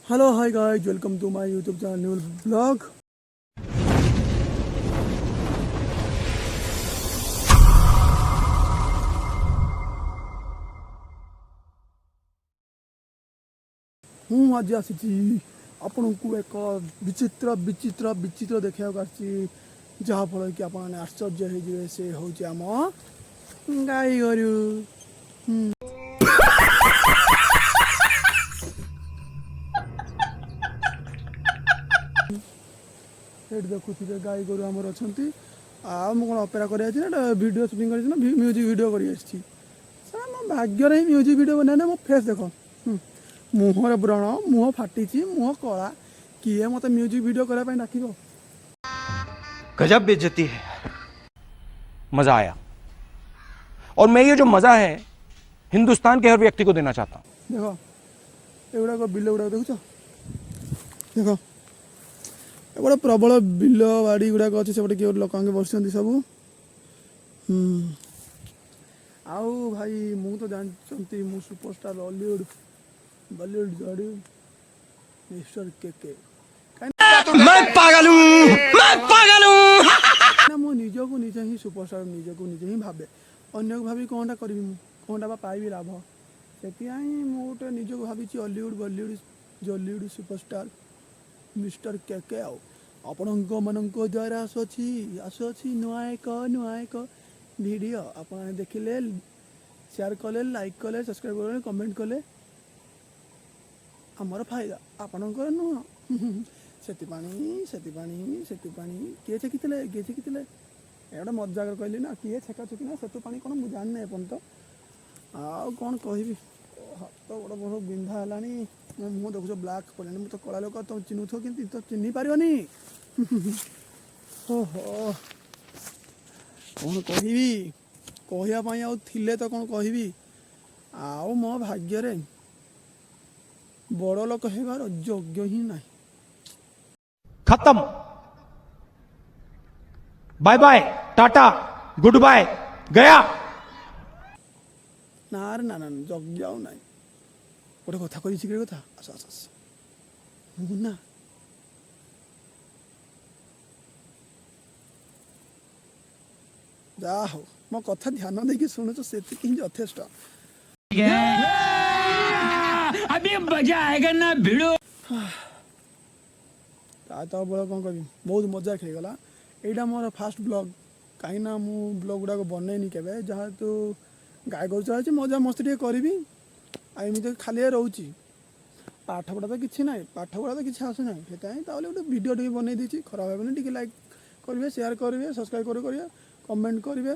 Hello hi guys, welcome to my YouTube channel new blog. हूँ आज आसी आपण को एक विचित्र विचित्र विचित्र देखा जहाँफल कि आप आश्चर्य हो से हूँ आम गाई गोरु। देखुए गाई गोरु आमर अच्छा कौन अपेरा करडियो सुटिंग कर म्यूजिक वीडियो कर भाग्य ही म्यूजिक वीडियो बना मो फेस देख मुहर व्रण मुह फाटी मुह कला किए मत म्यूजिक वीडियो करने डाक। गजब बेइज्जती है। मजा आया और मैं ये जो मजा है हिंदुस्तान के हर व्यक्ति को देना चाहता हूं। देख एगुड़ा बिल गुड़ा देख देख एगुड़ा प्रबल बिल बाड़ी गुड़ाक अच्छे से किए लोक बस सब। आउ भाई मु तो जानते मु सुपरस्टार हॉलीवुड बॉलीवुड जड़ी मिस्टर के मैं पागल हूं। मो निजको निजे ही सुपरस्टार निजको निजे ही भावे अन्य को भावी कौन करी कौनटा पाइबी लाभ से गोटे निजको भावी Hollywood Bollywood Jollywood superstar mister के आपण द्वारा आसुची नुआ एक वीडियो आप देखिले शेयर कले लाइक कले सब्सक्राइब कले कमेंट कले आमर फायदा आपणकर नुह से किए छेकिले एटा मजाक कहली ना किए छेका छेकी ना से पानी कौन मुझे जाने एपन तो आउ कौन कह हाथ गोड़ बहुत बिंधा है मो मुँह देखो ब्लाक पड़ा मुझे तो कला लोक तुम चिन्ह कि तो चिन्ह पारनी ओहो कौन कहवाई आले तो कौन कहि आउ मो भाग्य बड़ लोक होबार योग्य ही ना। खत्म। Bye bye tata good bye गया ना ना ना योग्य ना गोटे कथा कही सिक्रेट कथा आस आस आस मुना जा हो मो कथा ध्यान देकी शुणुच से यथेष्ट। अभी मजा आएगा ना भिड़ो बड़ा कौन कह बहुत मजा खेगला यहाँ मोर फास्ट ब्लॉग कहीं मु ब्लॉग गुड़ाक बनईनी के जहाँ तो गाय गोरु चलाची मजा मस्ती करी आमती खाली रोचे पाठ पढ़ा तो किसी ना पाठ पढ़ा तो किसी आसूना से गोटे भिडियो टे बनई देती खराब हे टे लाइक करेंगे शेयर करेंगे सब्सक्राइब करेंगे कमेंट करेंगे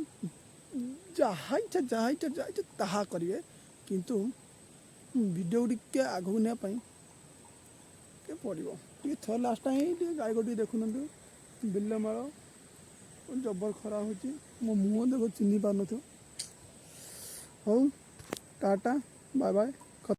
जहाँ इच्छा ताहा करेंगे किंतु वीडियो टे आगू नापी पड़ो टे थर लास्ट टाइम गाय गोटे देखुना बिल माल जबर खरा हो मो मुँह देख चिन्ह पार न। हौ टाटा बाय बाय।